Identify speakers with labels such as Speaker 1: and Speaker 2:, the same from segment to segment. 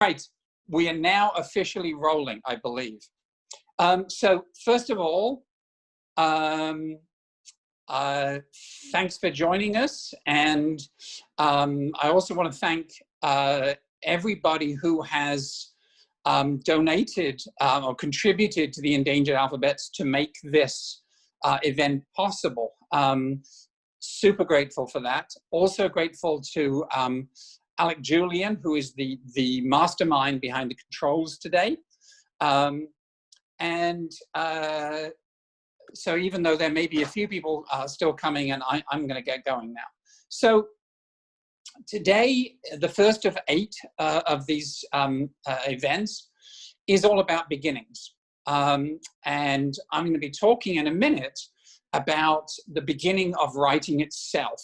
Speaker 1: Right, we are now officially rolling, I believe. So first of all, thanks for joining us. And I also want to thank everybody who has donated or contributed to the Endangered Alphabets to make this event possible. Super grateful for that. Also grateful to Alec Julian, who is the mastermind behind the controls today. So even though there may be a few people still coming in, I'm going to get going now. So today, the first of 8 of these events is all about beginnings. And I'm going to be talking in a minute about the beginning of writing itself.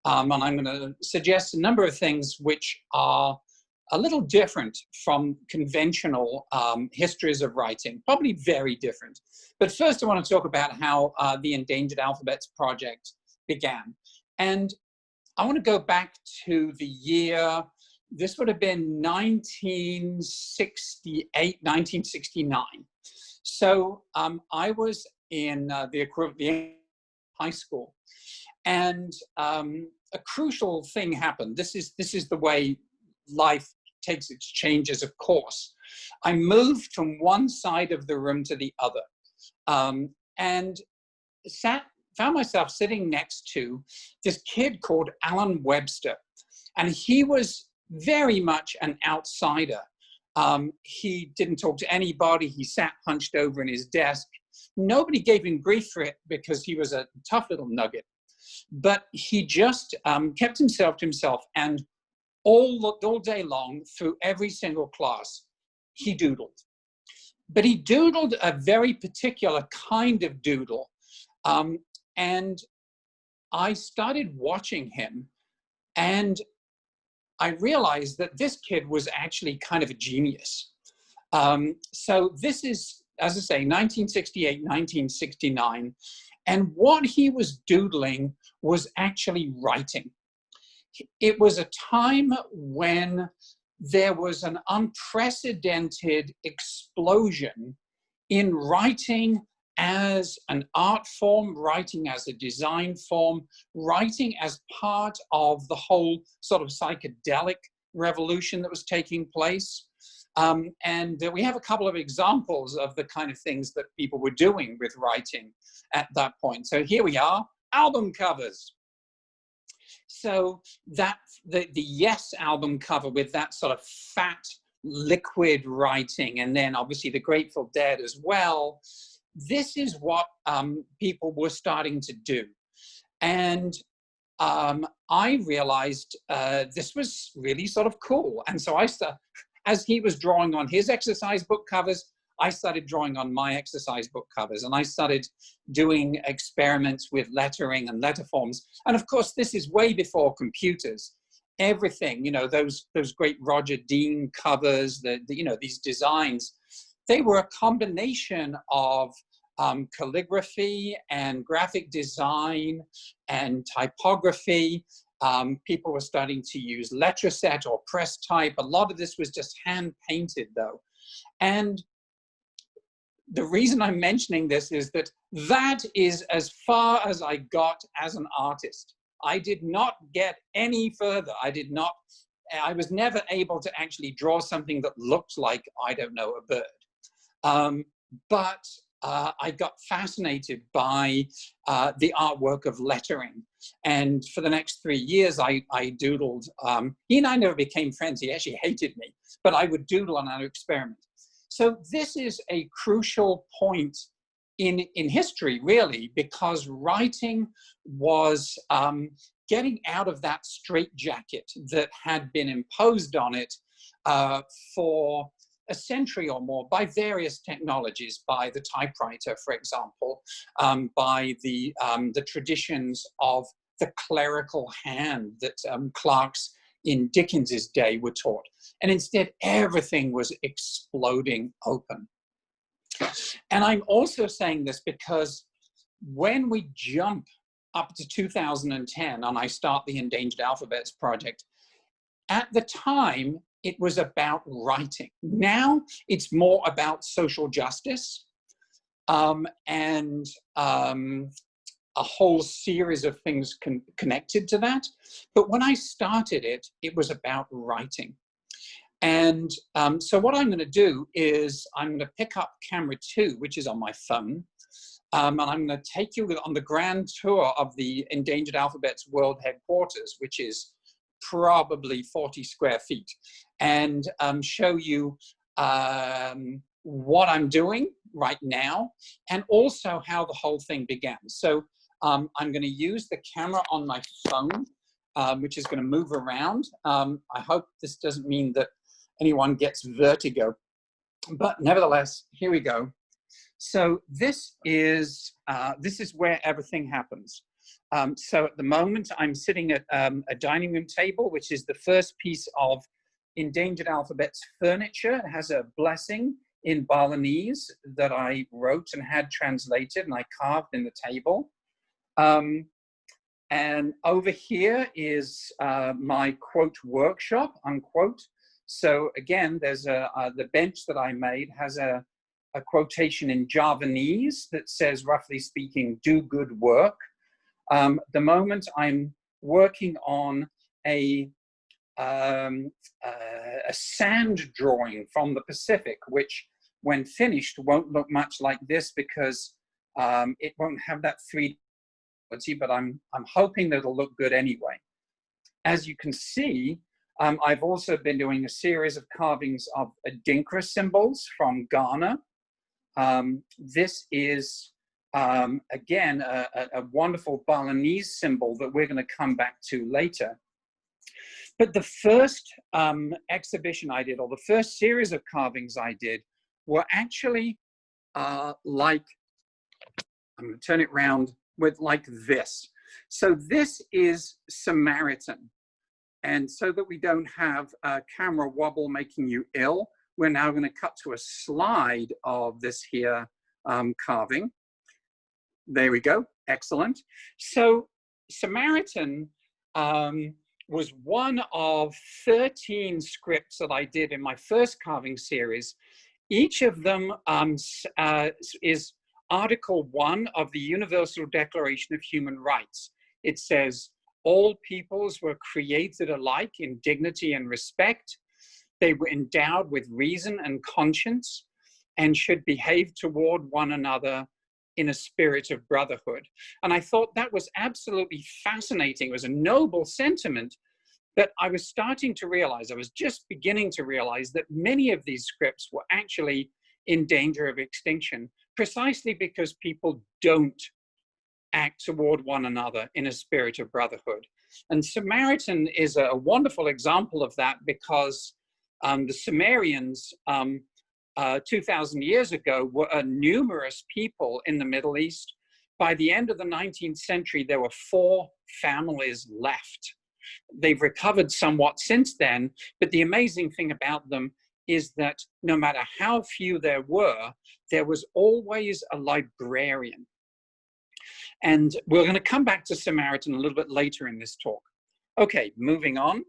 Speaker 1: And I'm going to suggest a number of things which are a little different from conventional histories of writing, probably very different. But first I want to talk about how the Endangered Alphabets project began. And I want to go back to the year, this would have been 1968, 1969. So I was in the high school. And a crucial thing happened. This is the way life takes its changes, of course. I moved from one side of the room to the other, and found myself sitting next to this kid called Alan Webster, and he was very much an outsider. He didn't talk to anybody. He sat hunched over in his desk. Nobody gave him grief for it because he was a tough little nugget. But he just kept himself to himself, and all day long, through every single class, he doodled. But he doodled a very particular kind of doodle. And I started watching him, and I realized that this kid was actually kind of a genius. So this is, as I say, 1968, 1969. And what he was doodling was actually writing. It was a time when there was an unprecedented explosion in writing as an art form, writing as a design form, writing as part of the whole sort of psychedelic revolution that was taking place. And we have a couple of examples of the kind of things that people were doing with writing at that point. So here we are, album covers. So that the Yes album cover with that sort of fat liquid writing, and then obviously the Grateful Dead as well. This is what people were starting to do. And I realized this was really sort of cool. And so as he was drawing on his exercise book covers, I started drawing on my exercise book covers, and I started doing experiments with lettering and letter forms. And of course, this is way before computers. Everything, you know, those great Roger Dean covers, you know, these designs, they were a combination of calligraphy and graphic design and typography. People were starting to use letraset or press type. A lot of this was just hand painted though. And the reason I'm mentioning this is that is as far as I got as an artist. I did not get any further. I was never able to actually draw something that looked like, I don't know, a bird. But I got fascinated by the artwork of lettering. And for the next 3 years, I doodled. He and I never became friends. He actually hated me, but I would doodle on our experiment. So this is a crucial point in history, really, because writing was getting out of that straitjacket that had been imposed on it for a century or more by various technologies, by the typewriter, for example, by the traditions of the clerical hand that clerks in Dickens's day were taught. And instead, everything was exploding open. And I'm also saying this because when we jump up to 2010 and I start the Endangered Alphabets project, at the time, it was about writing. Now it's more about social justice and a whole series of things connected to that. But when I started it, it was about writing. And so what I'm going to do is I'm going to pick up camera 2, which is on my phone, and I'm going to take you on the grand tour of the Endangered Alphabets World Headquarters, which is probably 40 square feet, and show you what I'm doing right now, and also how the whole thing began. So I'm going to use the camera on my phone, which is going to move around. I hope this doesn't mean that anyone gets vertigo, but nevertheless, here we go. So this is where everything happens. So at the moment, I'm sitting at a dining room table, which is the first piece of Endangered Alphabets furniture. It has a blessing in Balinese that I wrote and had translated, and I carved in the table. And over here is my quote workshop, unquote. So again, there's the bench that I made has a quotation in Javanese that says, roughly speaking, do good work. The moment I'm working on a sand drawing from the Pacific, which when finished won't look much like this because it won't have that 3D quality, but I'm hoping that it'll look good anyway. As you can see, I've also been doing a series of carvings of Adinkra symbols from Ghana. This is, again, a wonderful Balinese symbol that we're going to come back to later. But the first exhibition I did, or the first series of carvings I did, were actually like, I'm going to turn it around with like this. So this is Samaritan. And so that we don't have a camera wobble making you ill, we're now going to cut to a slide of this here carving. There we go. Excellent. So Samaritan was one of 13 scripts that I did in my first carving series. Each of them is Article 1 of the Universal Declaration of Human Rights. It says, all peoples were created alike in dignity and respect. They were endowed with reason and conscience and should behave toward one another in a spirit of brotherhood. And I thought that was absolutely fascinating. It was a noble sentiment, but I was starting to realize, I was just beginning to realize that many of these scripts were actually in danger of extinction, precisely because people don't act toward one another in a spirit of brotherhood. And Samaritan is a wonderful example of that because the Sumerians 2,000 years ago were a numerous people in the Middle East. By the end of the 19th century, there were 4 families left. They've recovered somewhat since then, but the amazing thing about them is that no matter how few there was always a librarian. And we're going to come back to Samaritan a little bit later in this talk. Okay, moving on.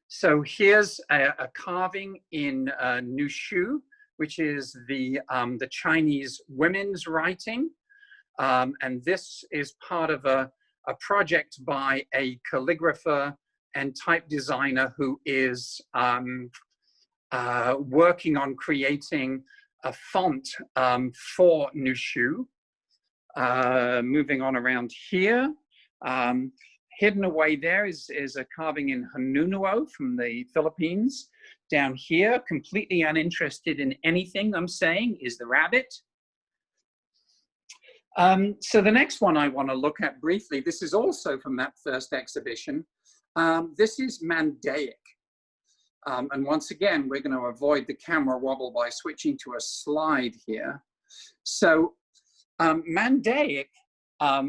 Speaker 1: So here's a carving in Nushu, which is the Chinese women's writing. And this is part of a project by a calligrapher and type designer who is working on creating a font for Nushu. Moving on around here, hidden away there is a carving in Hanunuo from the Philippines. Down here, completely uninterested in anything I'm saying, is the rabbit. So the next one I want to look at briefly, this is also from that first exhibition. This is Mandaic. And once again, we're going to avoid the camera wobble by switching to a slide here. So Mandaic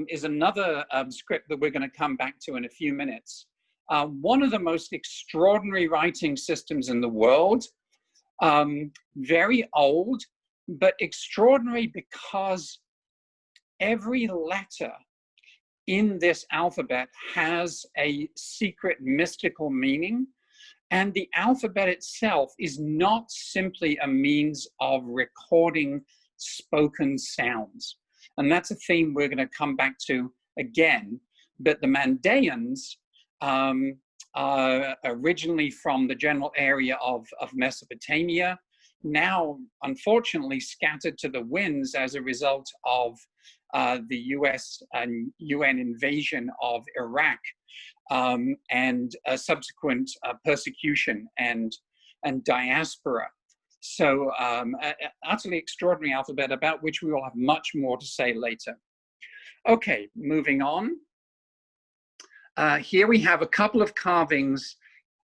Speaker 1: is another script that we're going to come back to in a few minutes. One of the most extraordinary writing systems in the world, very old, but extraordinary because every letter in this alphabet has a secret mystical meaning. And the alphabet itself is not simply a means of recording spoken sounds. And that's a theme we're going to come back to again. But the Mandaeans, originally from the general area of Mesopotamia, now unfortunately scattered to the winds as a result of the US and UN invasion of Iraq, and subsequent persecution and diaspora. So utterly extraordinary alphabet about which we will have much more to say later. Okay, moving on. Here we have a couple of carvings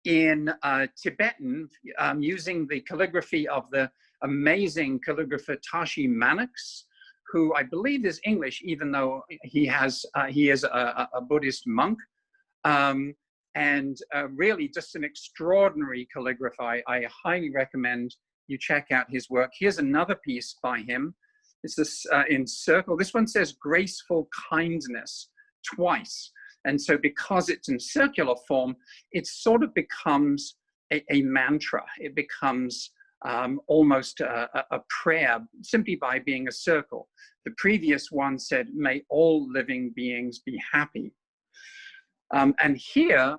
Speaker 1: in Tibetan using the calligraphy of the amazing calligrapher Tashi Mannix, who I believe is English, even though he is a Buddhist monk. And really just an extraordinary calligrapher. I highly recommend you check out his work. Here's another piece by him. It's this in circle. This one says graceful kindness twice. And so because it's in circular form, it sort of becomes a mantra. It becomes almost a prayer simply by being a circle. The previous one said, may all living beings be happy. And here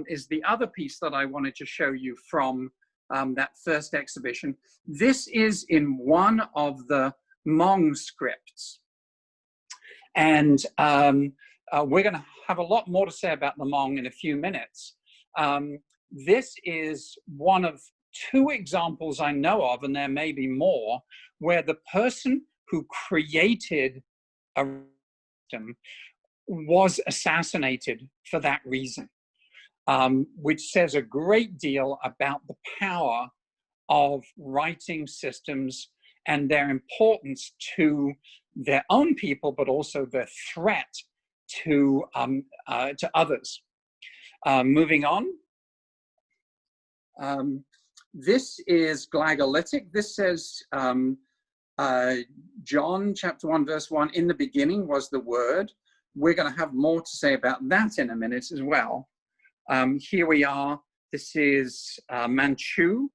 Speaker 1: is the other piece that I wanted to show you from that first exhibition. This is in one of the Hmong scripts. And we're going to have a lot more to say about the Hmong in a few minutes. This is one of two examples I know of, and there may be more, where the person who created a system was assassinated for that reason, which says a great deal about the power of writing systems and their importance to their own people, but also their threat to others. Moving on. This is glagolitic. This says, John chapter 1, verse 1, in the beginning was the word. We're going to have more to say about that in a minute as well. Here we are. This is Manchu.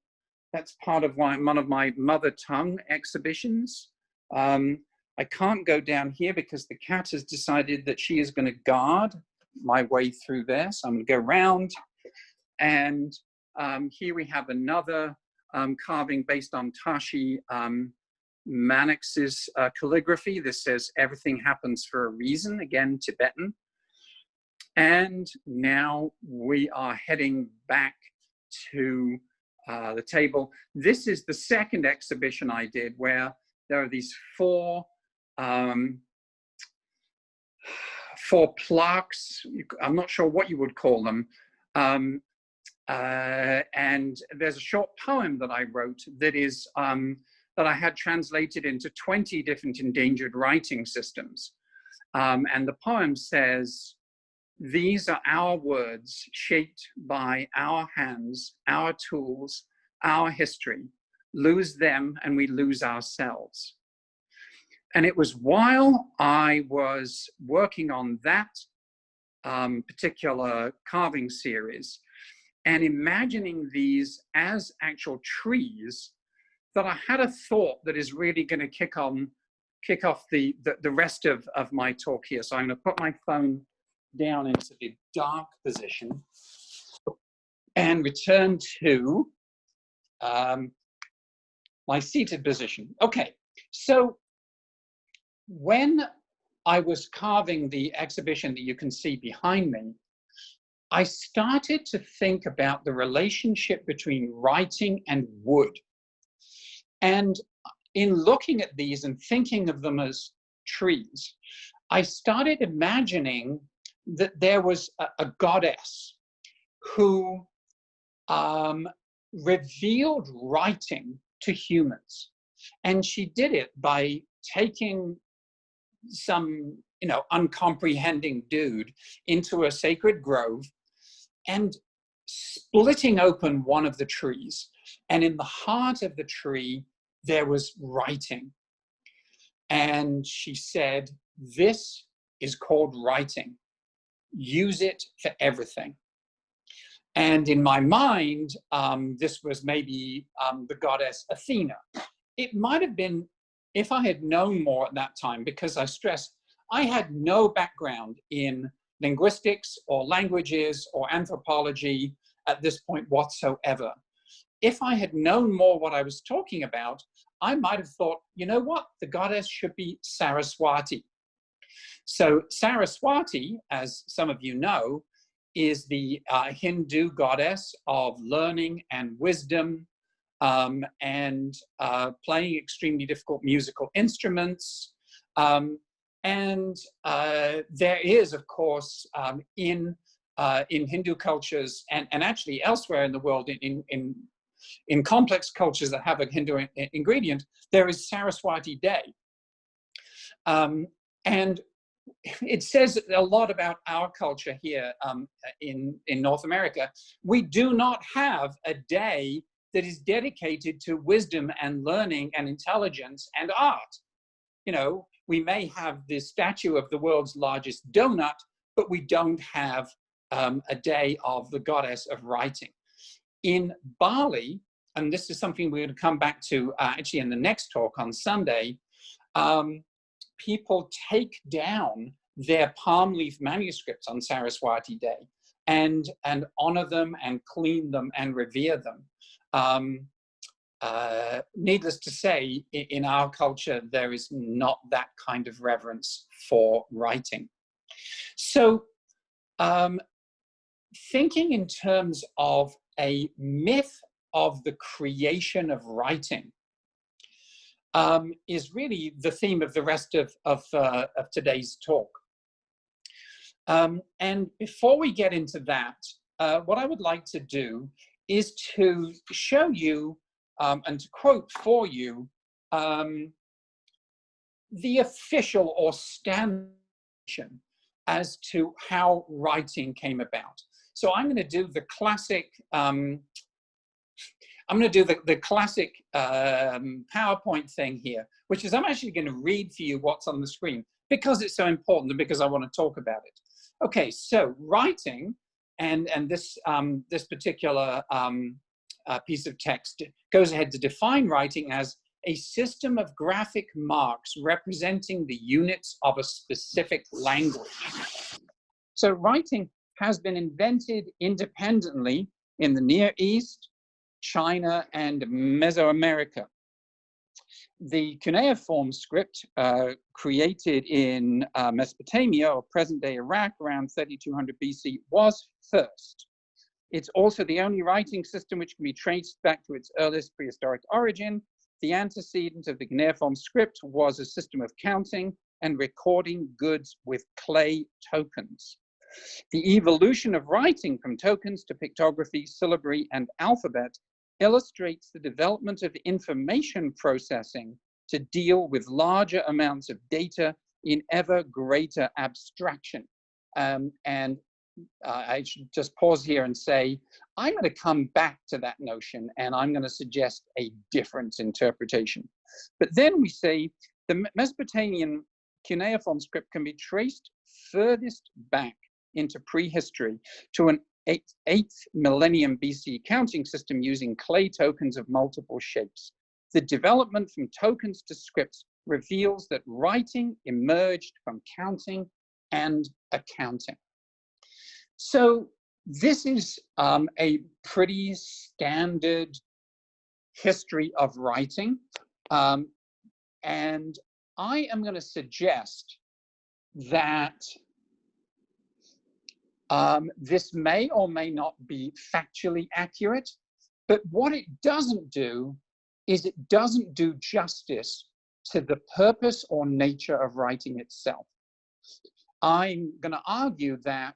Speaker 1: That's part of one of my mother tongue exhibitions. I can't go down here because the cat has decided that she is going to guard my way through there. So I'm going to go round. And here we have another carving based on Tashi Mannix's calligraphy. This says, everything happens for a reason, again, Tibetan. And now we are heading back to the table. This is the second exhibition I did where there are these four plaques. I'm not sure what you would call them. And there's a short poem that I wrote that is that I had translated into 20 different endangered writing systems. And the poem says, these are our words shaped by our hands, our tools, our history. Lose them and we lose ourselves. And it was while I was working on that particular carving series and imagining these as actual trees that I had a thought that is really going to kick off the rest of my talk here. So I'm going to put my phone down into the dark position and return to my seated position. Okay, so when I was carving the exhibition that you can see behind me, I started to think about the relationship between writing and wood. And in looking at these and thinking of them as trees, I started imagining that there was a goddess who revealed writing to humans. And she did it by taking some, uncomprehending dude into a sacred grove and splitting open one of the trees. And in the heart of the tree, there was writing. And she said, this is called writing. Use it for everything. And in my mind, this was maybe the goddess Athena. It might have been, if I had known more at that time, because I stress, I had no background in linguistics or languages or anthropology at this point whatsoever. If I had known more what I was talking about, I might have thought, you know what, the goddess should be Saraswati. So Saraswati, as some of you know, is the Hindu goddess of learning and wisdom, and playing extremely difficult musical instruments. And there is, of course, in Hindu cultures and actually elsewhere in the world, in complex cultures that have a Hindu ingredient, there is Saraswati Day. And it says a lot about our culture here in North America. We do not have a day that is dedicated to wisdom and learning and intelligence and art. You know, we may have the statue of the world's largest donut, but we don't have a day of the goddess of writing. In Bali, and this is something we're going to come back to actually in the next talk on Sunday, people take down their palm leaf manuscripts on Saraswati Day and honor them and clean them and revere them. Needless to say, in our culture, there is not that kind of reverence for writing. So thinking in terms of a myth of the creation of writing is really the theme of the rest of today's talk. And before we get into that, what I would like to do is to show you and to quote for you the official or standard as to how writing came about. So I'm going to do the classic PowerPoint thing here, which is I'm actually going to read for you what's on the screen because it's so important and because I want to talk about it. Okay, so writing, and this particular piece of text goes ahead to define writing as a system of graphic marks representing the units of a specific language. So writing has been invented independently in the Near East, China, and Mesoamerica. The cuneiform script created in Mesopotamia, or present-day Iraq, around 3200 BC, was first. It's also the only writing system which can be traced back to its earliest prehistoric origin. The antecedent of the cuneiform script was a system of counting and recording goods with clay tokens. The evolution of writing from tokens to pictography, syllabary, and alphabet illustrates the development of information processing to deal with larger amounts of data in ever greater abstraction. I should just pause here and say, I'm going to come back to that notion and I'm going to suggest a different interpretation. But then we say the Mesopotamian cuneiform script can be traced furthest back into prehistory to an 8th millennium BC counting system using clay tokens of multiple shapes. The development from tokens to scripts reveals that writing emerged from counting and accounting. So this is a pretty standard history of writing. And I am going to suggest that this may or may not be factually accurate, but what it doesn't do is it doesn't do justice to the purpose or nature of writing itself. I'm going to argue that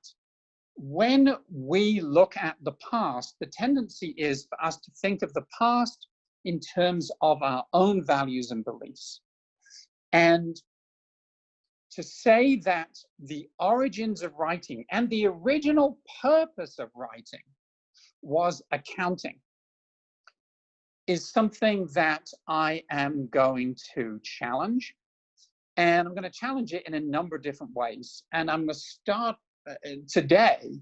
Speaker 1: when we look at the past, the tendency is for us to think of the past in terms of our own values and beliefs. And to say that the origins of writing and the original purpose of writing was accounting is something that I am going to challenge. And I'm going to challenge it in a number of different ways. And I'm going to start today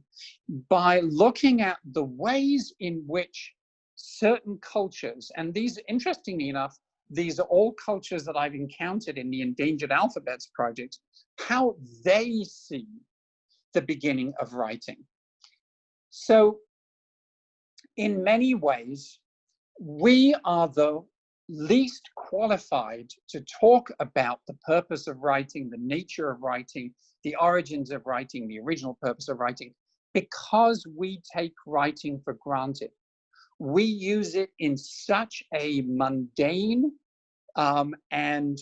Speaker 1: by looking at the ways in which certain cultures, and these, interestingly enough, these are all cultures that I've encountered in the Endangered Alphabets project, how they see the beginning of writing. So in many ways, we are the least qualified to talk about the purpose of writing, the nature of writing, the origins of writing, the original purpose of writing, because we take writing for granted. We use it in such a mundane and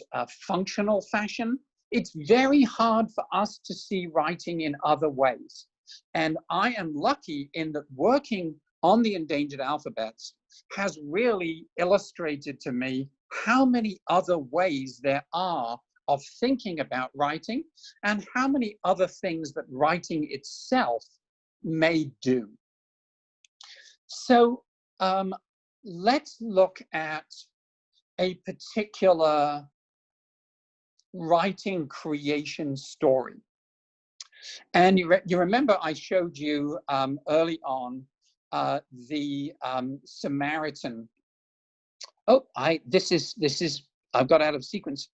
Speaker 1: functional fashion. It's very hard for us to see writing in other ways. And I am lucky in that working on the Endangered Alphabets has really illustrated to me how many other ways there are of thinking about writing and how many other things that writing itself may do. So let's look at a particular writing creation story. And you remember I showed you early on the Samaritan. Oh, I've got out of sequence.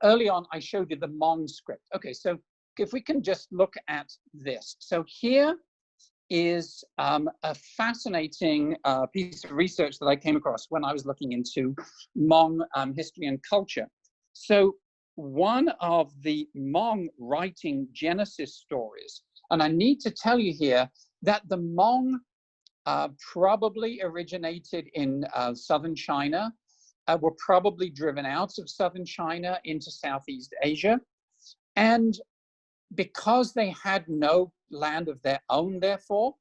Speaker 1: Early on, I showed you the Hmong script. Okay, so if we can just look at this. So here is a fascinating piece of research that I came across when I was looking into Hmong history and culture. So one of the Hmong writing Genesis stories, and I need to tell you here that the Hmong probably originated in southern China, were probably driven out of southern China into Southeast Asia. And because they had no land of their own, therefore,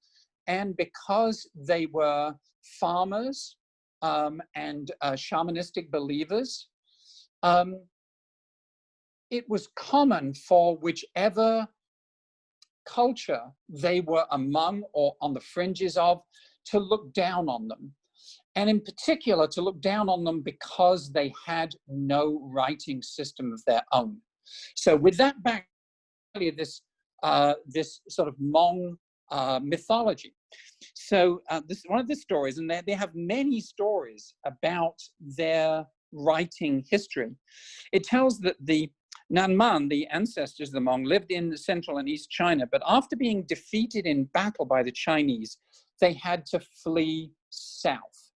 Speaker 1: and because they were farmers and shamanistic believers, it was common for whichever culture they were among or on the fringes of to look down on them. And in particular, to look down on them because they had no writing system of their own. So with that back, this sort of Hmong mythology. So this is one of the stories, and they have many stories about their writing history. It tells that the Nanman, the ancestors of the Hmong, lived in central and east China, but after being defeated in battle by the Chinese, they had to flee south.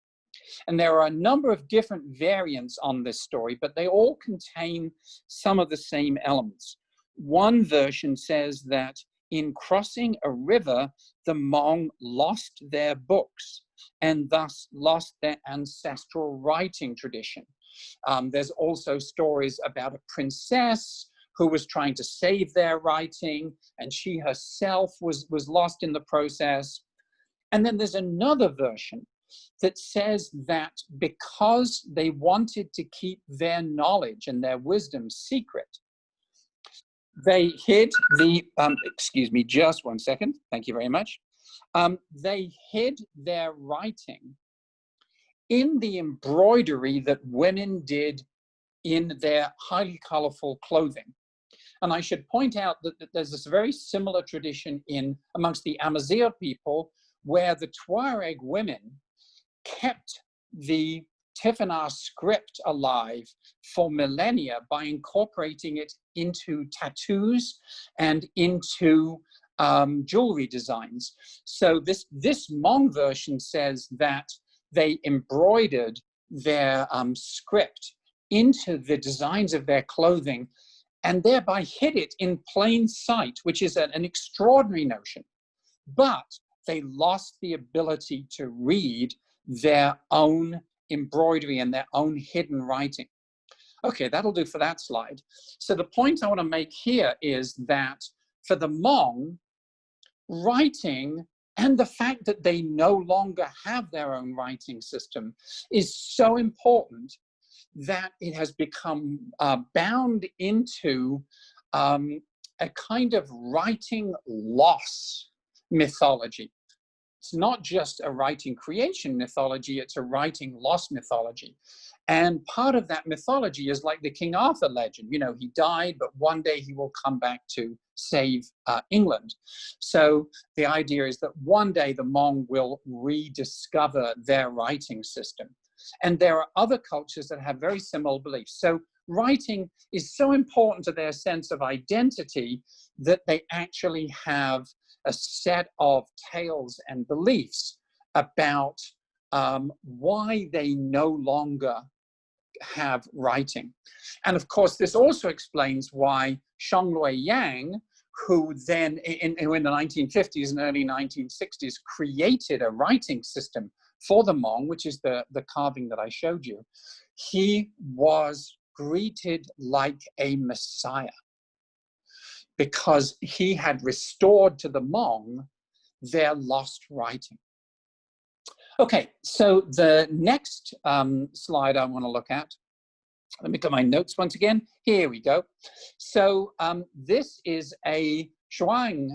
Speaker 1: And there are a number of different variants on this story, but they all contain some of the same elements. One version says that in crossing a river, the Hmong lost their books and thus lost their ancestral writing tradition. There's also stories about a princess who was trying to save their writing, and she herself was lost in the process. And then there's another version that says that because they wanted to keep their knowledge and their wisdom secret, they hid the, excuse me, just one second. Thank you very much. They hid their writing in the embroidery that women did in their highly colorful clothing. And I should point out that there's this very similar tradition amongst the Amazigh people, where the Tuareg women kept the Tifinagh script alive for millennia by incorporating it into tattoos and into jewelry designs. So this Hmong version says that they embroidered their script into the designs of their clothing and thereby hid it in plain sight, which is an extraordinary notion. But they lost the ability to read their own embroidery and their own hidden writing. Okay, that'll do for that slide. So the point I want to make here is that for the Hmong, writing and the fact that they no longer have their own writing system is so important that it has become bound into a kind of writing loss mythology. it's not just a writing creation mythology, it's a writing loss mythology. And part of that mythology is like the King Arthur legend. You know, he died, but one day he will come back to save England. So the idea is that one day the Hmong will rediscover their writing system. And there are other cultures that have very similar beliefs. So writing is so important to their sense of identity that they actually have a set of tales and beliefs about why they no longer have writing. And of course, this also explains why Shuang Yang, who then in the 1950s and early 1960s created a writing system for the Hmong, which is the carving that I showed you, he was greeted like a messiah because he had restored to the Hmong their lost writing. Okay, so the next slide I want to look at, let me get my notes once again. Here we go. So this is a Shuang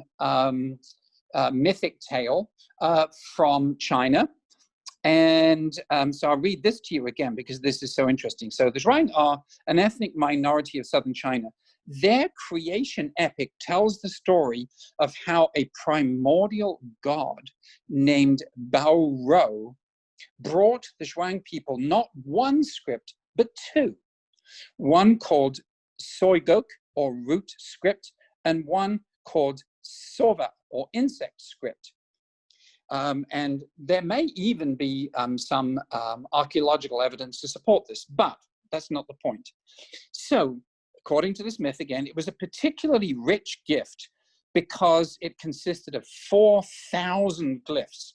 Speaker 1: mythic tale from China. And so I'll read this to you again because this is so interesting. So the Zhuang are an ethnic minority of southern China. Their creation epic tells the story of how a primordial god named Bao Ro brought the Zhuang people not one script, but two. One called Soigok, or root script, and one called Sova, or insect script. And there may even be some archaeological evidence to support this, but that's not the point. So, according to this myth, again, it was a particularly rich gift because it consisted of 4,000 glyphs,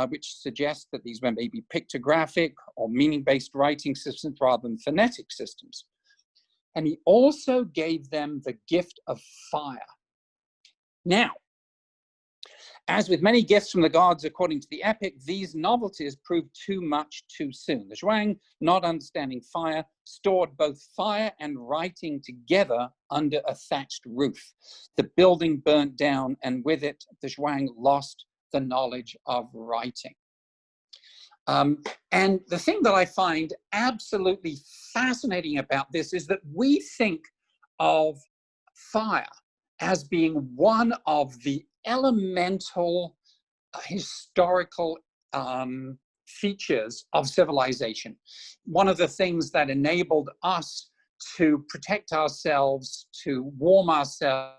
Speaker 1: which suggests that these were maybe pictographic or meaning-based writing systems rather than phonetic systems. And he also gave them the gift of fire. Now, as with many gifts from the gods, according to the epic, these novelties proved too much too soon. The Zhuang, not understanding fire, stored both fire and writing together under a thatched roof. The building burnt down, and with it, the Zhuang lost the knowledge of writing. And the thing that I find absolutely fascinating about this is that we think of fire as being one of the elemental historical features of civilization. One of the things that enabled us to protect ourselves, to warm ourselves,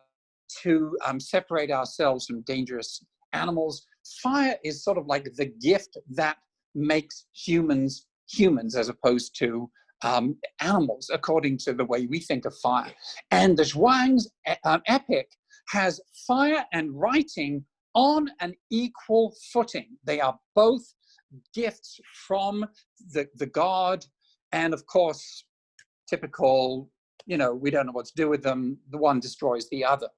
Speaker 1: to separate ourselves from dangerous animals. Fire is sort of like the gift that makes humans humans as opposed to animals, according to the way we think of fire. And the Zhuang's epic has fire and writing on an equal footing. They are both gifts from the god, and of course, typical, you know, we don't know what to do with them. The one destroys the other.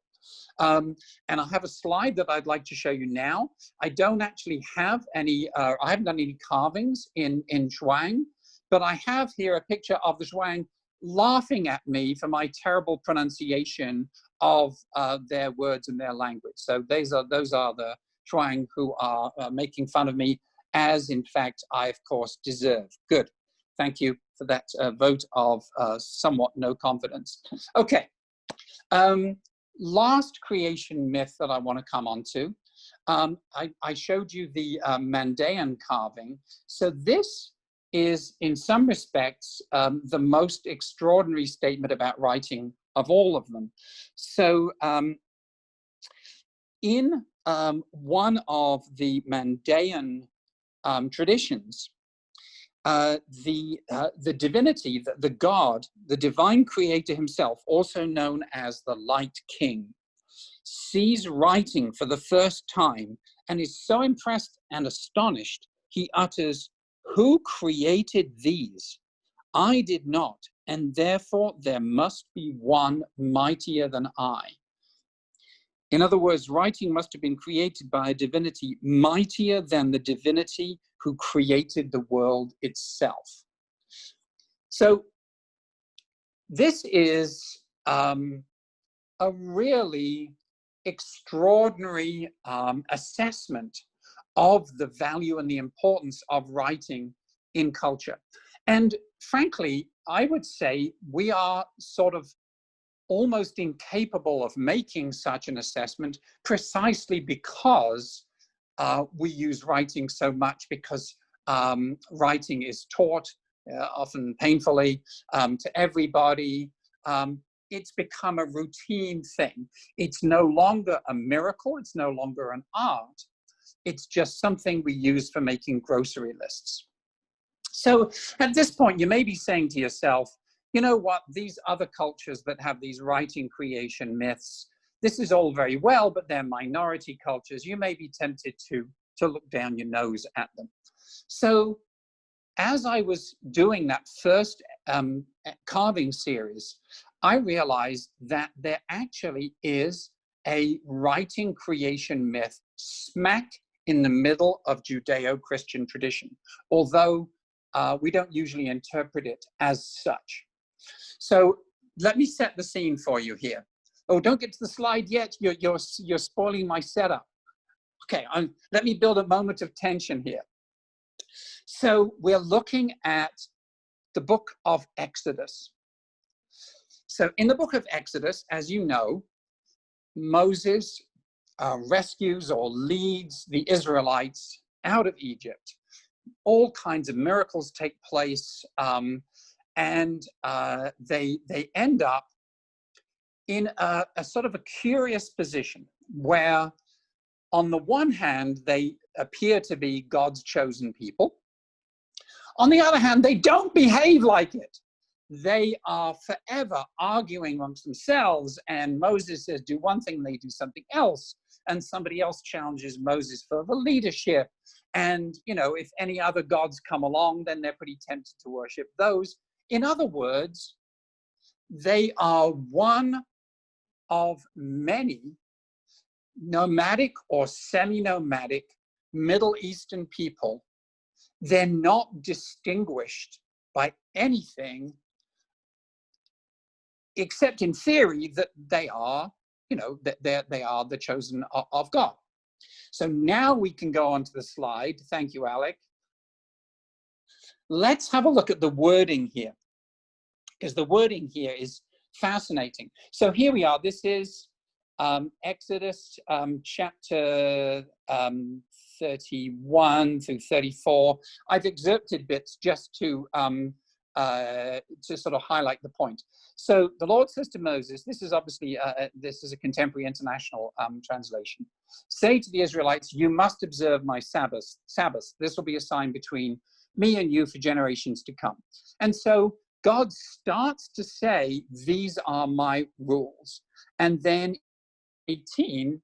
Speaker 1: And I have a slide that I'd like to show you now. I don't actually have any, I haven't done any carvings in Shuang, but I have here a picture of the Zhuang laughing at me for my terrible pronunciation of their words and their language. So those are the Shuang who are making fun of me, as in fact I of course deserve. Good, thank you for that vote of somewhat no confidence. Okay, last creation myth that I want to come on to. I showed you the Mandaean carving. So this is, in some respects, the most extraordinary statement about writing of all of them. So in one of the Mandaean traditions, the divinity, the god, the divine creator himself, also known as the Light King, sees writing for the first time and is so impressed and astonished, he utters, "Who created these? I did not, and therefore there must be one mightier than I." In other words, writing must have been created by a divinity mightier than the divinity who created the world itself. So this is a really extraordinary assessment of the value and the importance of writing in culture. And frankly, I would say we are sort of almost incapable of making such an assessment precisely because we use writing so much, because writing is taught often painfully to everybody. It's become a routine thing. It's no longer a miracle. It's no longer an art. It's just something we use for making grocery lists. So at this point, you may be saying to yourself, you know what, these other cultures that have these writing creation myths, this is all very well, but they're minority cultures. You may be tempted to look down your nose at them. So as I was doing that first carving series, I realized that there actually is a writing creation myth smack in the middle of Judeo-Christian tradition, although we don't usually interpret it as such. So let me set the scene for you here. Oh, don't get to the slide yet. You're spoiling my setup. Okay, let me build a moment of tension here. So we're looking at the book of Exodus. So in the book of Exodus, as you know, Moses rescues or leads the Israelites out of Egypt. All kinds of miracles take place, and they end up in a sort of a curious position where, on the one hand, they appear to be God's chosen people. On the other hand, they don't behave like it. They are forever arguing amongst themselves, and Moses says, do one thing, they do something else, and somebody else challenges Moses for the leadership. And, you know, if any other gods come along, then they're pretty tempted to worship those. In other words, they are one of many nomadic or semi-nomadic Middle Eastern people. They're not distinguished by anything except in theory that they are, you know, that they are the chosen of God. So now we can go on to the slide. Thank you, Alec. Let's have a look at the wording here, because the wording here is fascinating. So here we are. This is Exodus chapter 31 through 34. I've excerpted bits just to sort of highlight the point. So the Lord says to Moses, this is obviously, this is a contemporary international translation. Say to the Israelites, you must observe my Sabbath. This will be a sign between me and you for generations to come. And so God starts to say, these are my rules. And then 18,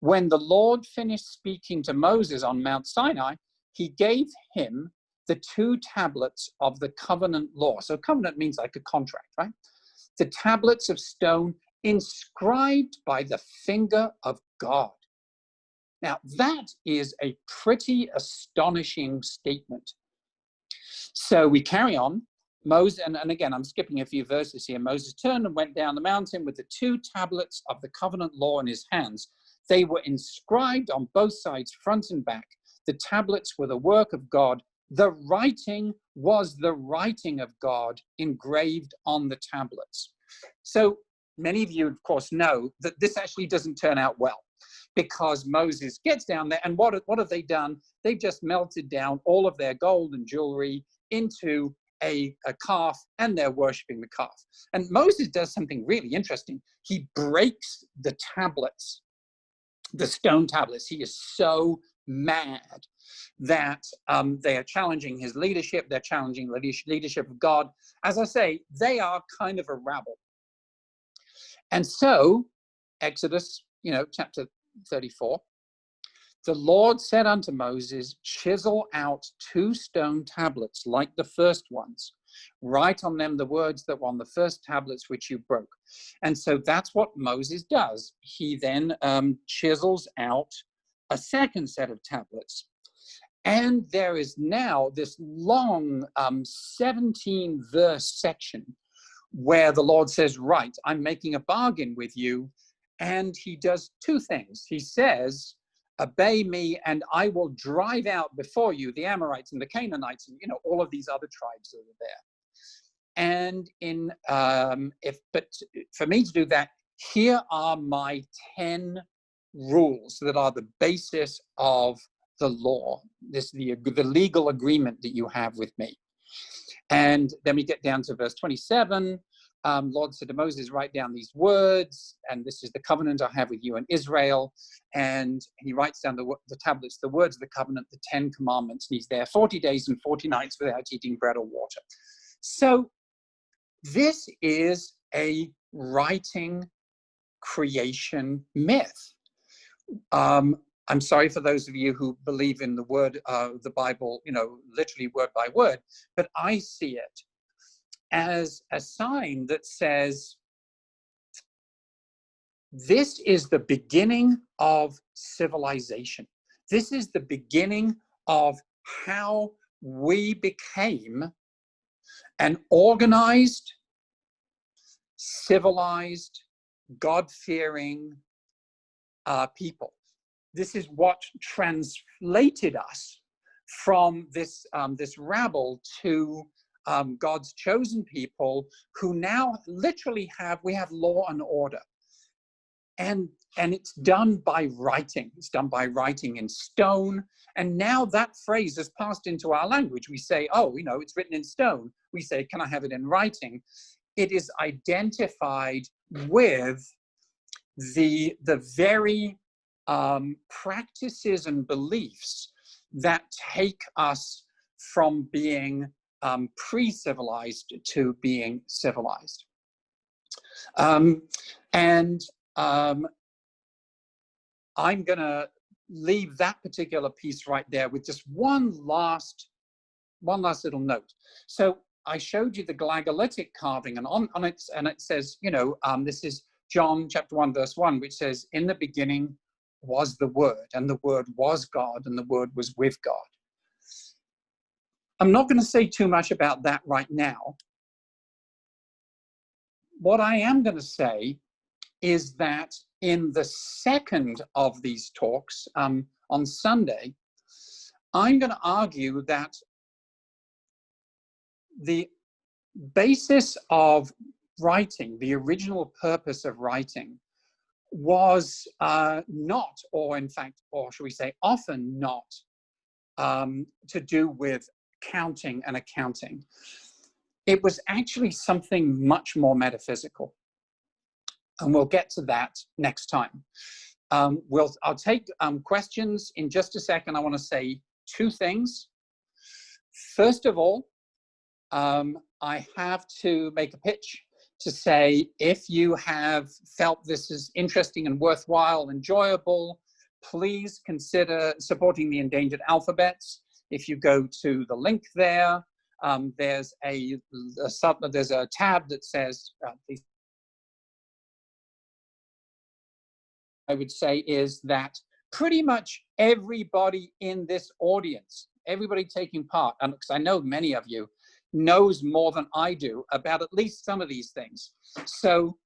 Speaker 1: when the Lord finished speaking to Moses on Mount Sinai, he gave him the 2 tablets of the covenant law. So covenant means like a contract, right? The tablets of stone inscribed by the finger of God. Now, that is a pretty astonishing statement. So we carry on. Moses, and again, I'm skipping a few verses here. Moses turned and went down the mountain with the 2 tablets of the covenant law in his hands. They were inscribed on both sides, front and back. The tablets were the work of God. The writing was the writing of God engraved on the tablets. So many of you, of course, know that this actually doesn't turn out well, because Moses gets down there, and what have they done? They've just melted down all of their gold and jewelry into a calf, and they're worshiping the calf. And Moses does something really interesting. He breaks the tablets, the stone tablets. He is so mad that they are challenging his leadership. They're challenging the leadership of God. As I say, they are kind of a rabble. And so, Exodus, chapter 34, the Lord said unto Moses, chisel out 2 stone tablets like the first ones. Write on them the words that were on the first tablets which you broke. And so that's what Moses does. He then chisels out a second set of tablets. And there is now this long 17-verse section where the Lord says, right, I'm making a bargain with you. And he does 2 things. He says, obey me, and I will drive out before you the Amorites and the Canaanites, and all of these other tribes that are there. And but for me to do that, here are my 10 rules that are the basis of the law, the legal agreement that you have with me. And then we get down to verse 27. Lord said to Moses, write down these words, and this is the covenant I have with you and Israel. And he writes down the tablets, the words of the covenant, the 10 commandments. And he's there 40 days and 40 nights without eating bread or water. So this is a writing creation myth. I'm sorry for those of you who believe in the word, the Bible, literally word by word, but I see it as a sign that says, this is the beginning of civilization. This is the beginning of how we became an organized, civilized, God-fearing people. This is what translated us from this rabble to God's chosen people, who now literally we have law and order. And it's done by writing. It's done by writing in stone. And now that phrase has passed into our language. We say, oh, it's written in stone. We say, can I have it in writing? It is identified with the very practices and beliefs that take us from being pre-civilized to being civilized. I'm going to leave that particular piece right there with just one last little note. So I showed you the glagolitic carving, and on it, and it says, this is John chapter 1, verse 1, which says, in the beginning was the Word, and the Word was God, and the Word was with God. I'm not going to say too much about that right now. What I am going to say is that in the second of these talks, on Sunday, I'm going to argue that the basis of writing, the original purpose of writing, was not, or in fact, or should we say often not, to do with counting and accounting. It was actually something much more metaphysical. And we'll get to that next time. I'll take questions in just a second. I want to say two things. First of all, I have to make a pitch to say, if you have felt this is interesting and worthwhile, enjoyable, please consider supporting the Endangered Alphabets. If you go to the link there, there's a tab that says, I would say, is that pretty much everybody in this audience, everybody taking part, and because I know many of you, knows more than I do about at least some of these things. So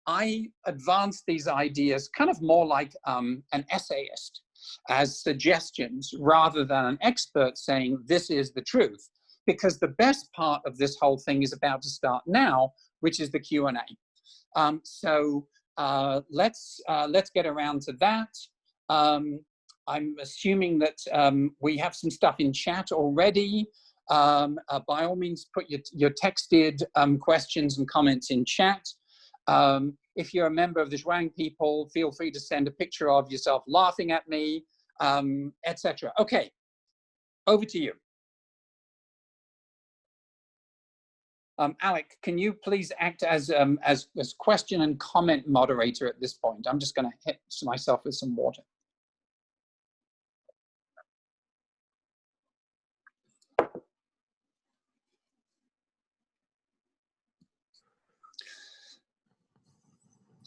Speaker 1: I advance these ideas kind of more like an essayist, as suggestions, rather than an expert saying this is the truth, because the best part of this whole thing is about to start now, which is the Q&A. So let's get around to that. I'm assuming that we have some stuff in chat already. By all means, put your texted questions and comments in chat. If you're a member of the Zhuang people, feel free to send a picture of yourself laughing at me, etc. Okay, over to you. Alec, can you please act as question and comment moderator at this point? I'm just going to hit myself with some water.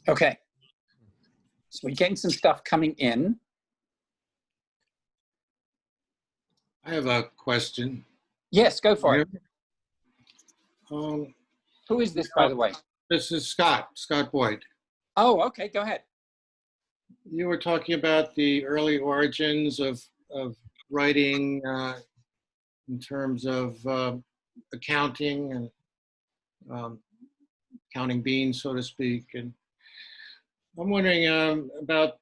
Speaker 1: Okay, so we're getting some stuff coming in.
Speaker 2: I have a question.
Speaker 1: Yes, go for it. Who is this, by the way?
Speaker 2: This is Scott Boyd.
Speaker 1: Oh, okay, go ahead.
Speaker 2: you were talking about the early origins of writing in terms of accounting and um, counting beans, so to speak. And I'm wondering about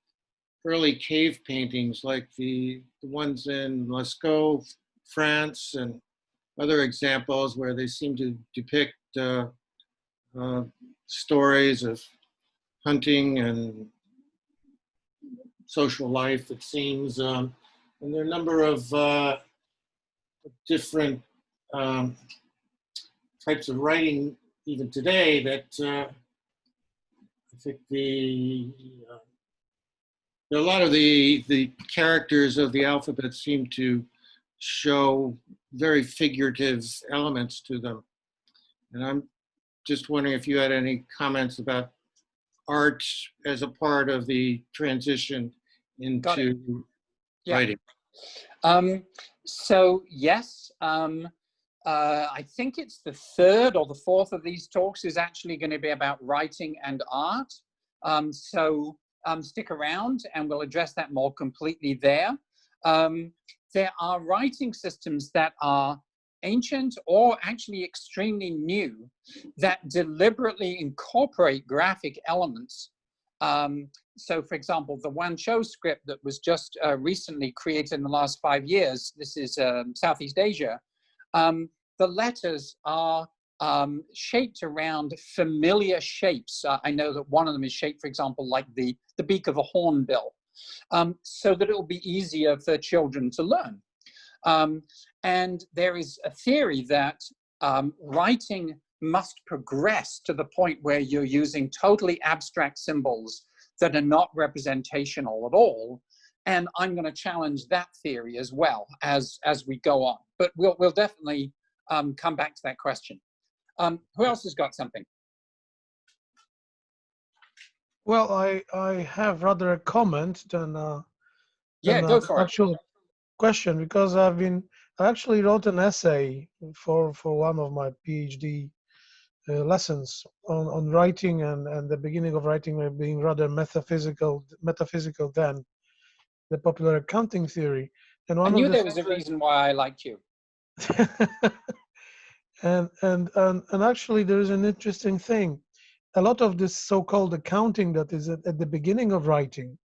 Speaker 2: early cave paintings like the ones in Lascaux, France, and other examples where they seem to depict uh, stories of hunting and social life, it seems. And there are a number of different um, types of writing even today that I think a lot of the characters of the alphabet seem to show very figurative elements to them. And I'm just wondering if you had any comments about art as a part of the transition
Speaker 1: Got it.
Speaker 2: into
Speaker 1: Yeah.
Speaker 2: writing.
Speaker 1: So yes, I think it's the third or the fourth of these talks is actually going to be about writing and art. Stick around and we'll address that more completely there. There are writing systems that are ancient or actually extremely new that deliberately incorporate graphic elements. So for example, the Wanzhou script that was just recently created in the last 5 years, this is Southeast Asia, the letters are shaped around familiar shapes. I know that one of them is shaped, for example, like the beak of a hornbill, so that it will be easier for children to learn. And there is a theory that writing must progress to the point where you're using totally abstract symbols that are not representational at all. And I'm going to challenge that theory as well as we go on. But we'll definitely come back to that question. Who else has got something?
Speaker 3: Well, I have rather a comment than
Speaker 1: Go for it.
Speaker 3: actual question, because I actually wrote an essay for one of my PhD lessons on writing and the beginning of writing being rather metaphysical than the popular accounting theory. And
Speaker 1: I knew there was a reason why I liked you.
Speaker 3: and actually there is an interesting thing. A lot of this so-called accounting that is at the beginning of writing,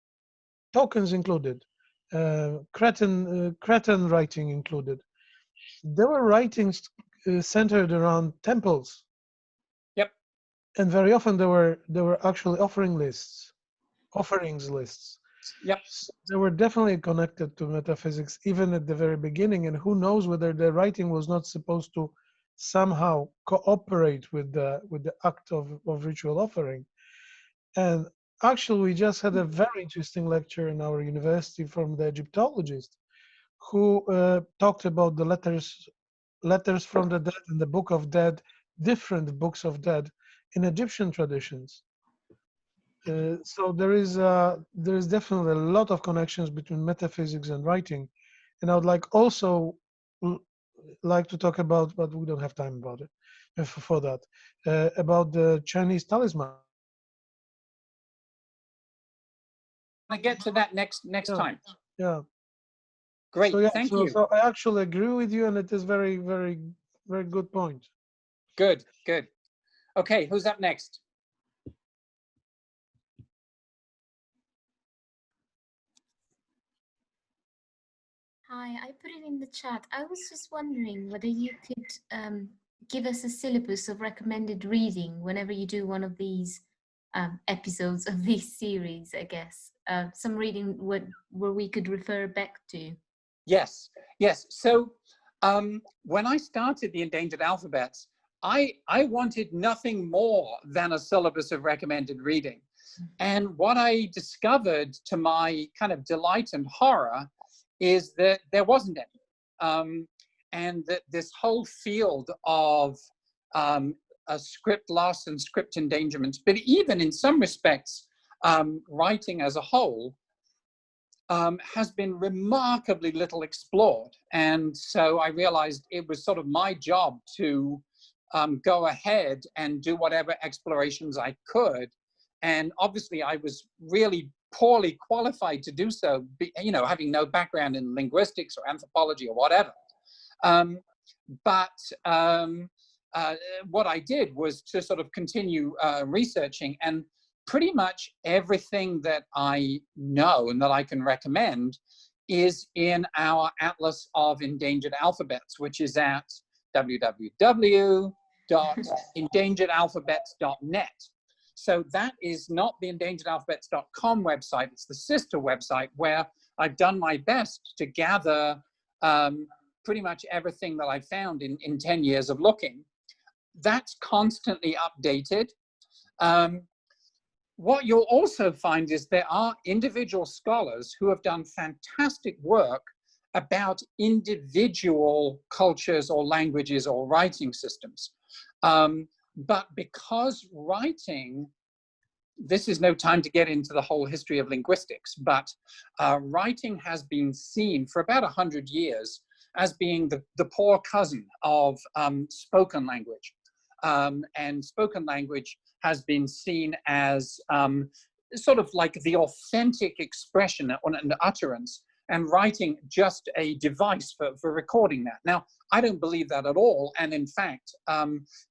Speaker 3: tokens included, Cretan writing included, there were writings centered around temples.
Speaker 1: Yep.
Speaker 3: And very often there were actually offerings lists.
Speaker 1: Yep.
Speaker 3: So they were definitely connected to metaphysics even at the very beginning, and who knows whether the writing was not supposed to somehow cooperate with the act of ritual offering. And actually we just had a very interesting lecture in our university from the Egyptologist who talked about the letters from the dead and the Book of Dead, different books of dead in Egyptian traditions. So there is definitely a lot of connections between metaphysics and writing, and I would like to talk about, but we don't have time about it for that, about the Chinese talisman.
Speaker 1: I get to that next time.
Speaker 3: Yeah.
Speaker 1: Great.
Speaker 3: So, yeah,
Speaker 1: Thank you.
Speaker 3: So I actually agree with you, and it is very, very, very good point.
Speaker 1: Good. Okay, who's up next?
Speaker 4: Hi, I put it in the chat. I was just wondering whether you could give us a syllabus of recommended reading whenever you do one of these episodes of this series, I guess. Some reading where we could refer back to.
Speaker 1: Yes. So when I started the Endangered Alphabets, I wanted nothing more than a syllabus of recommended reading. And what I discovered, to my kind of delight and horror, is that there wasn't any. And that this whole field of script loss and script endangerment, but even in some respects, writing as a whole, has been remarkably little explored. And so I realized it was sort of my job to go ahead and do whatever explorations I could. And obviously I was really poorly qualified to do so, you know, having no background in linguistics or anthropology or whatever. What I did was to sort of continue researching, and pretty much everything that I know and that I can recommend is in our Atlas of Endangered Alphabets, which is at www.endangeredalphabets.net. So that is not the endangeredalphabets.com website, it's the sister website where I've done my best to gather pretty much everything that I found in 10 years of looking. That's constantly updated. What you'll also find is there are individual scholars who have done fantastic work about individual cultures or languages or writing systems. But because writing, this is no time to get into the whole history of linguistics, but writing has been seen for about 100 years as being the poor cousin of spoken language. And spoken language has been seen as sort of like the authentic expression on an utterance, and writing just a device for recording that. Now, I don't believe that at all. And in fact,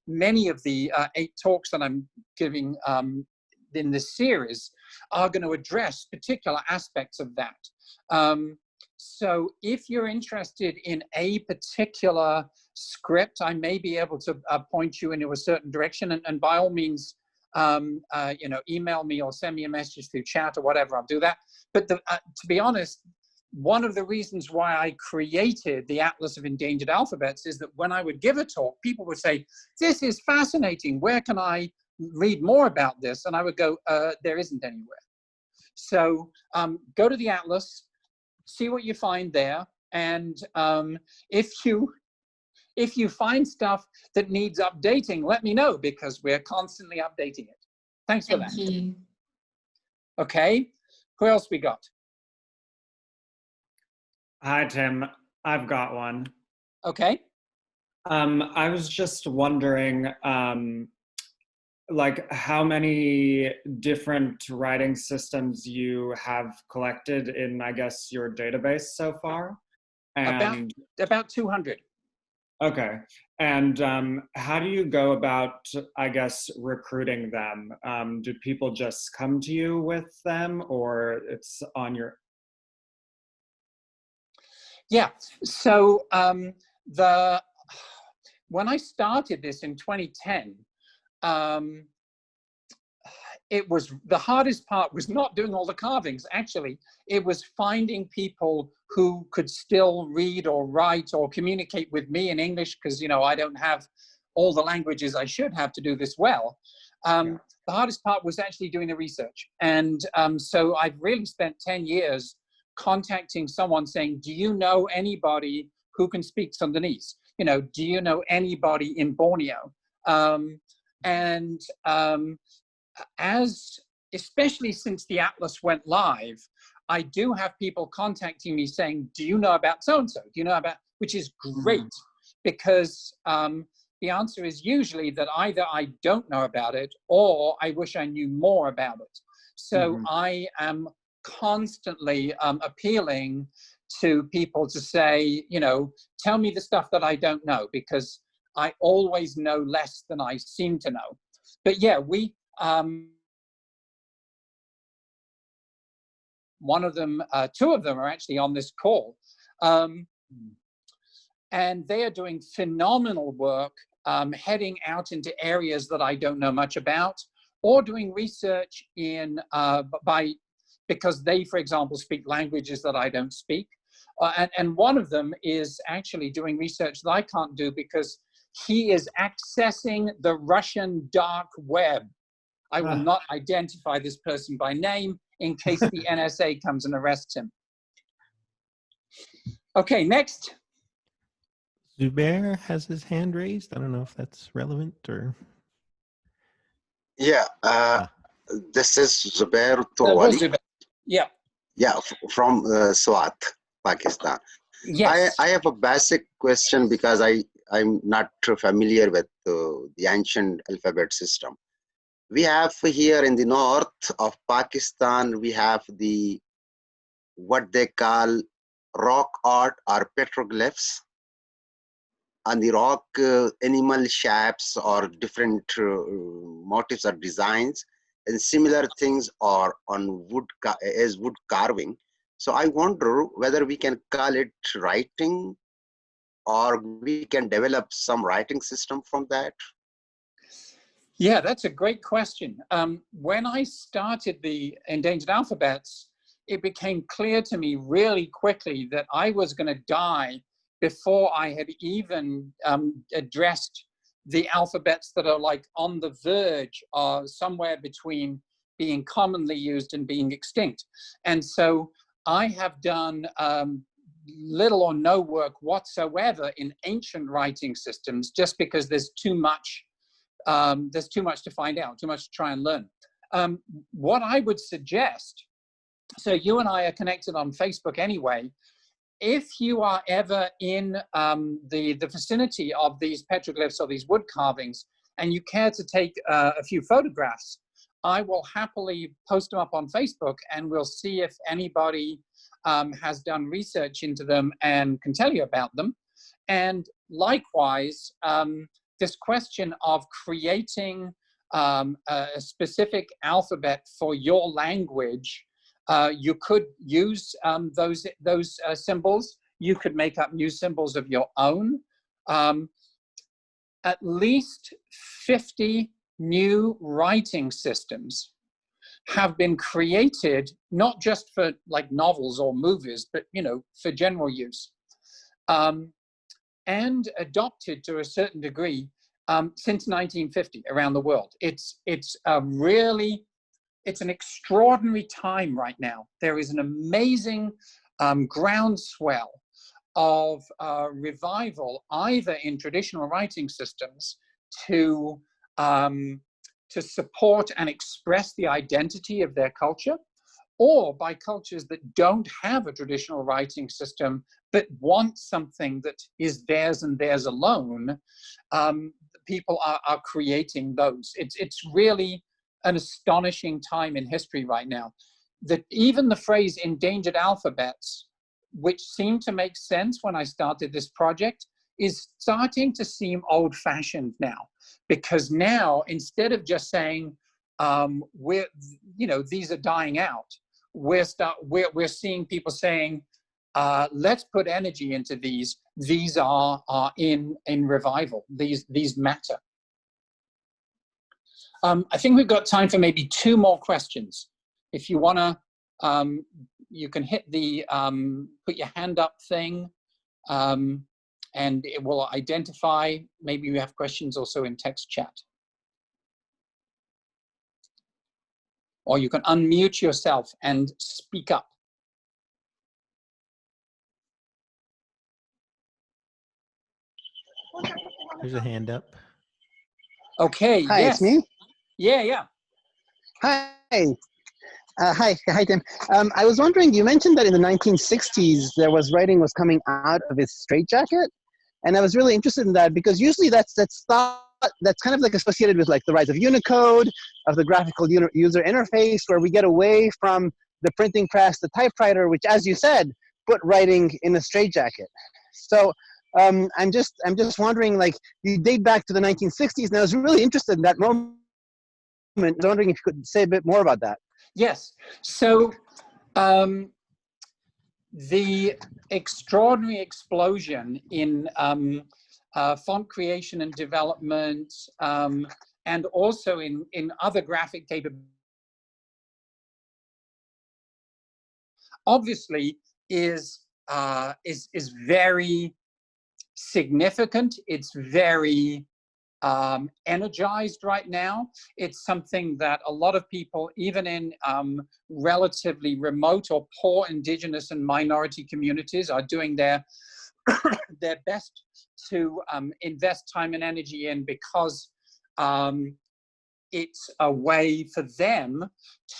Speaker 1: many of the 8 talks that I'm giving in this series are going to address particular aspects of that. So if you're interested in a particular script, I may be able to point you into a certain direction, and by all means, you know, email me or send me a message through chat or whatever, I'll do that. But to be honest, one of the reasons why I created the Atlas of Endangered Alphabets is that when I would give a talk, people would say, "This is fascinating, where can I read more about this?" And I would go, there isn't anywhere. So go to the Atlas, see what you find there, and if you find stuff that needs updating, let me know, because we're constantly updating it. Thanks for that.
Speaker 4: Thank you.
Speaker 1: Okay, who else we got?
Speaker 5: Hi, Tim. I've got one.
Speaker 1: Okay.
Speaker 5: I was just wondering, like, how many different writing systems you have collected in, I guess, your database so far? And
Speaker 1: about 200.
Speaker 5: Okay. And how do you go about, I guess, recruiting them? Do people just come to you with them, or it's on your...
Speaker 1: Yeah, so when I started this in 2010, it was, the hardest part was not doing all the carvings. Actually, it was finding people who could still read or write or communicate with me in English, because, you know, I don't have all the languages I should have to do this well. The hardest part was actually doing the research. And so I've really spent 10 years contacting someone saying, do you know anybody who can speak Sundanese? You know, do you know anybody in Borneo? Especially since the Atlas went live, I do have people contacting me saying, do you know about so-and-so? Do you know about, which is great, because the answer is usually that either I don't know about it or I wish I knew more about it. So I am constantly appealing to people to say, you know, tell me the stuff that I don't know, because I always know less than I seem to know. But yeah, we, one of them, 2 of them are actually on this call. And they are doing phenomenal work, heading out into areas that I don't know much about, or doing research in, because they, for example, speak languages that I don't speak. And one of them is actually doing research that I can't do because he is accessing the Russian dark web. I will not identify this person by name in case the NSA comes and arrests him. Okay, next.
Speaker 6: Zubair has his hand raised. I don't know if that's relevant or...
Speaker 7: Yeah, this is Zubair Turwali.
Speaker 1: Yeah.
Speaker 7: Yeah, from Swat, Pakistan.
Speaker 1: Yes.
Speaker 7: I have a basic question because I'm not familiar with the ancient alphabet system. we have here in the north of Pakistan, we have what they call rock art or petroglyphs. On the rock, animal shapes or different motifs or designs, and similar things are on wood as wood carving. So I wonder whether we can call it writing, or we can develop some writing system from that.
Speaker 1: Yeah, that's a great question. When I started the Endangered Alphabets, it became clear to me really quickly that I was going to die before I had even addressed the alphabets that are like on the verge or somewhere between being commonly used and being extinct. And so I have done little or no work whatsoever in ancient writing systems, just because there's too much to find out, too much to try and learn. What I would suggest, so you and I are connected on Facebook anyway, if you are ever in the vicinity of these petroglyphs or these wood carvings, and you care to take a few photographs, I will happily post them up on Facebook, and we'll see if anybody has done research into them and can tell you about them. And likewise, this question of creating a specific alphabet for your language, you could use those symbols. You could make up new symbols of your own. At least 50 new writing systems have been created, not just for like novels or movies, but for general use, and adopted to a certain degree since 1950 around the world. It's an extraordinary time right now. There is an amazing groundswell of revival, either in traditional writing systems to support and express the identity of their culture, or by cultures that don't have a traditional writing system but want something that is theirs and theirs alone. People are creating those. It's really an astonishing time in history right now. That even the phrase endangered alphabets, which seemed to make sense when I started this project, is starting to seem old-fashioned now, because now instead of just saying these are dying out, we're seeing people saying, let's put energy into these. These are in revival. These matter. I think we've got time for maybe 2 more questions. If you want to, you can hit the put your hand up thing, and it will identify. Maybe you have questions also in text chat. Or you can unmute yourself and speak up.
Speaker 6: There's a hand up.
Speaker 1: Okay,
Speaker 8: Hi,
Speaker 1: yes.
Speaker 8: It's me?
Speaker 1: Yeah.
Speaker 8: Hi. Hi, Tim. I was wondering, you mentioned that in the 1960s, writing was coming out of its straitjacket. And I was really interested in that, because usually that's kind of like associated with like the rise of Unicode, of the graphical user interface, where we get away from the printing press, the typewriter, which, as you said, put writing in a straitjacket. So I'm just wondering, like, you date back to the 1960s, and I was really interested in that moment. I was wondering if you could say a bit more about that.
Speaker 1: Yes. So the extraordinary explosion in font creation and development, and also in other graphic capabilities, obviously is very significant. It's very energized right now. It's something that a lot of people, even in relatively remote or poor indigenous and minority communities, are doing their best to invest time and energy in, because it's a way for them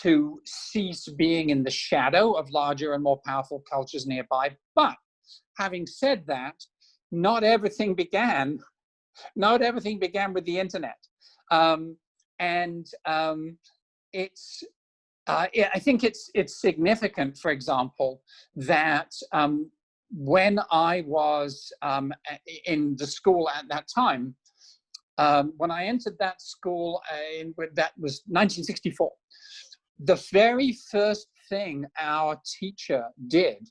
Speaker 1: to cease being in the shadow of larger and more powerful cultures nearby. But having said that, not everything began with the internet. And I think it's significant, for example, that when I was in the school at that time, when I entered that school, that was 1964, the very first thing our teacher did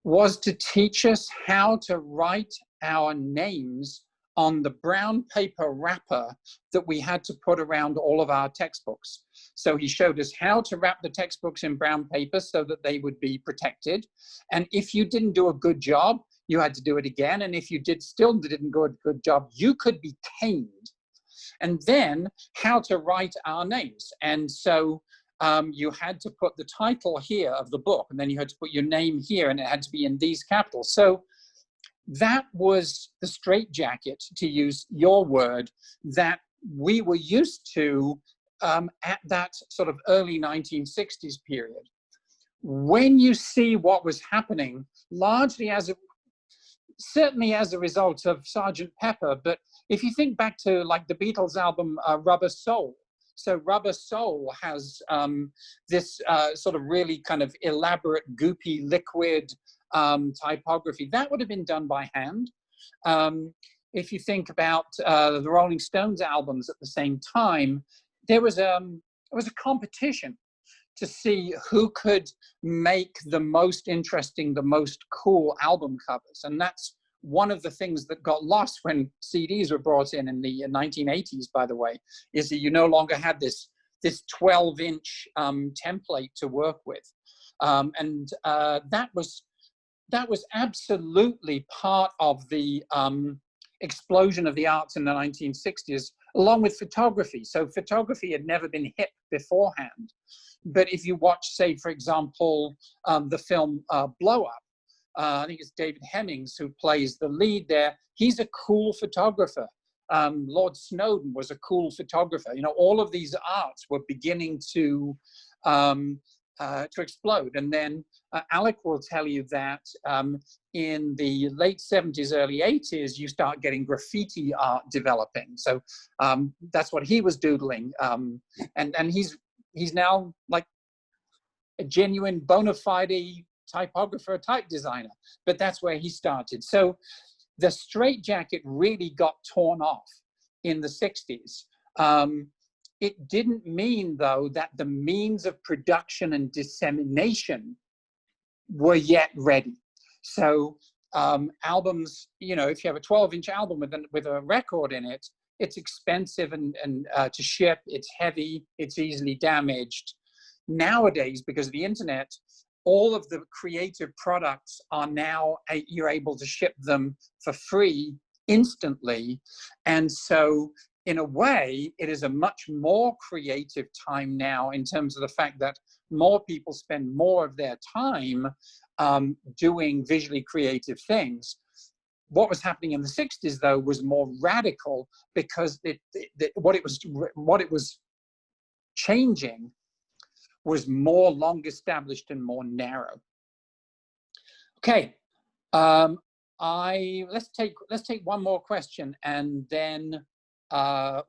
Speaker 1: was to teach us how to write our names on the brown paper wrapper that we had to put around all of our textbooks. So he showed us how to wrap the textbooks in brown paper so that they would be protected. And if you didn't do a good job, you had to do it again. And if you still didn't do a good job, you could be caned. And then how to write our names. And so you had to put the title here of the book, and then you had to put your name here, and it had to be in these capitals. So that was the straitjacket, to use your word, that we were used to at that sort of early 1960s period. When you see what was happening, largely certainly as a result of Sgt. Pepper, but if you think back to like the Beatles album Rubber Soul, so Rubber Soul has this sort of really kind of elaborate, goopy, liquid typography. That would have been done by hand. If you think about the Rolling Stones albums at the same time, there was a competition to see who could make the most interesting, the most cool album covers. And that's one of the things that got lost when CDs were brought in the 1980s, by the way, is that you no longer had this 12-inch template to work with. And that was absolutely part of the explosion of the arts in the 1960s, along with photography. So photography had never been hip beforehand. But if you watch, say, for example, the film Blow Up, I think it's David Hemmings who plays the lead there. He's a cool photographer. Lord Snowden was a cool photographer. You know, all of these arts were beginning to explode. And then Alec will tell you that in the late 70s, early 80s, you start getting graffiti art developing. So that's what he was doodling. And he's now like a genuine bona fide typographer, type designer, but that's where he started. So the straitjacket really got torn off in the 60s. It didn't mean, though, that the means of production and dissemination were yet ready. So albums, you know, if you have a 12-inch album with a record in it, it's expensive and to ship, it's heavy, it's easily damaged. Nowadays, because of the internet, all of the creative products are now, you're able to ship them for free instantly. And so in a way, it is a much more creative time now in terms of the fact that more people spend more of their time doing visually creative things. What was happening in the 60s, though, was more radical because what it was changing was more long established and more narrow. Okay, let's take one more question, and then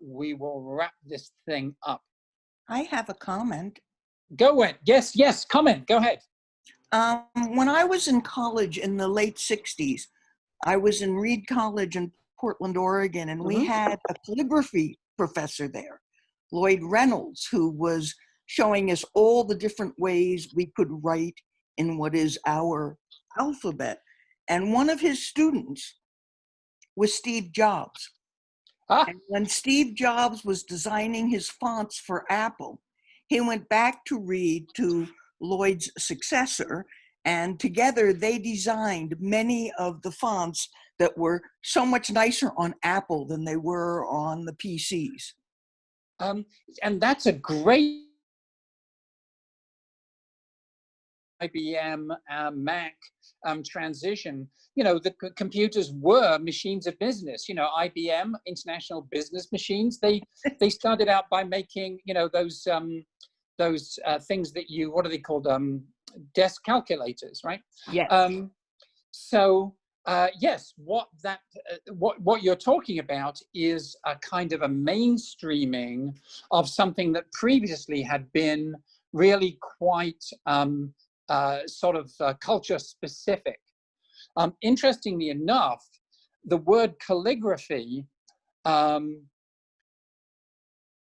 Speaker 1: we will wrap this thing up.
Speaker 9: I have a comment.
Speaker 1: Go ahead. Yes, comment. Go ahead.
Speaker 9: When I was in college in the late 60s, I was in Reed College in Portland, Oregon, and we had a calligraphy professor there, Lloyd Reynolds, who was showing us all the different ways we could write in what is our alphabet. And one of his students was Steve Jobs. And when Steve Jobs was designing his fonts for Apple, he went back to Reed, to Lloyd's successor, and together they designed many of the fonts that were so much nicer on Apple than they were on the PCs.
Speaker 1: And that's a great IBM, Mac transition. You know, the computers were machines of business. You know, IBM, International Business Machines, they started out by making, you know, those things that what are they called? Desk calculators, right?
Speaker 9: Yes.
Speaker 1: So yes, what you're talking about is a kind of a mainstreaming of something that previously had been really quite sort of culture specific. Interestingly enough, the word calligraphy,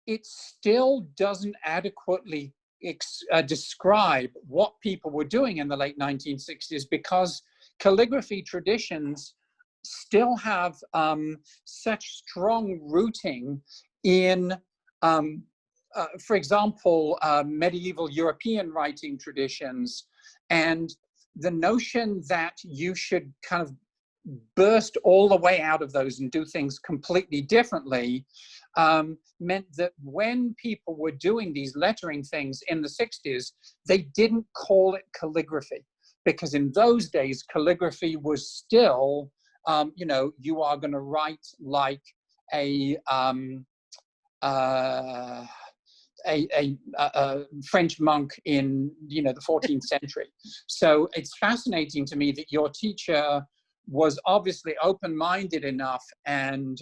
Speaker 1: it still doesn't adequately describe what people were doing in the late 1960s, because calligraphy traditions still have such strong rooting in, for example, medieval European writing traditions, and the notion that you should kind of burst all the way out of those and do things completely differently meant that when people were doing these lettering things in the 60s, they didn't call it calligraphy, because in those days, calligraphy was still, you know, you are going to write like a French monk in, you know, the 14th century. So it's fascinating to me that your teacher was obviously open-minded enough and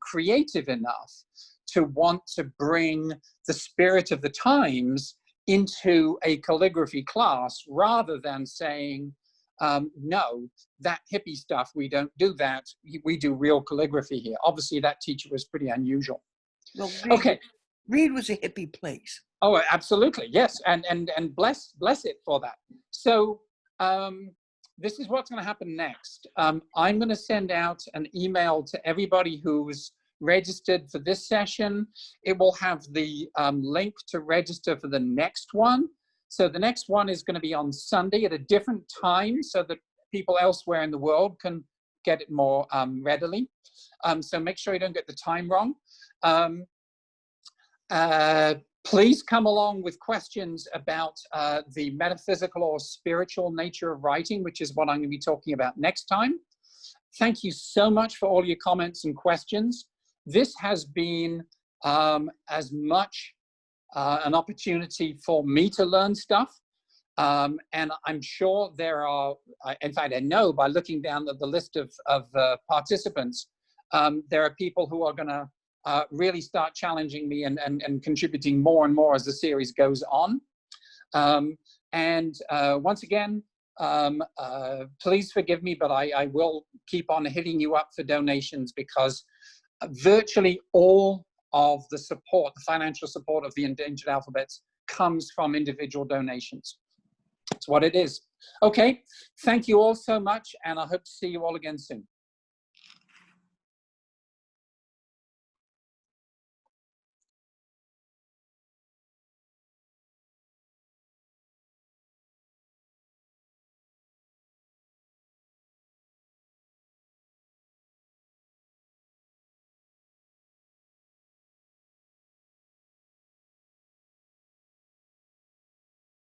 Speaker 1: creative enough to want to bring the spirit of the times into a calligraphy class, rather than saying, no, that hippie stuff, we don't do that. We do real calligraphy here. Obviously, that teacher was pretty unusual.
Speaker 9: Well,
Speaker 1: Okay.
Speaker 9: Reed was a hippie place.
Speaker 1: Oh, absolutely, yes, and bless it for that. So this is what's going to happen next. I'm going to send out an email to everybody who's registered for this session. It will have the link to register for the next one. So the next one is going to be on Sunday at a different time, so that people elsewhere in the world can get it more readily. So make sure you don't get the time wrong. Please come along with questions about the metaphysical or spiritual nature of writing, which is what I'm going to be talking about next time. Thank you so much for all your comments and questions. This has been as much an opportunity for me to learn stuff. And I'm sure there are, in fact, I know by looking down at the list of participants, there are people who are going to really start challenging me and contributing more and more as the series goes on. Once again, please forgive me, but I will keep on hitting you up for donations, because virtually all of the support, the financial support of the Endangered Alphabets, comes from individual donations. It's what it is. Okay, thank you all so much, and I hope to see you all again soon.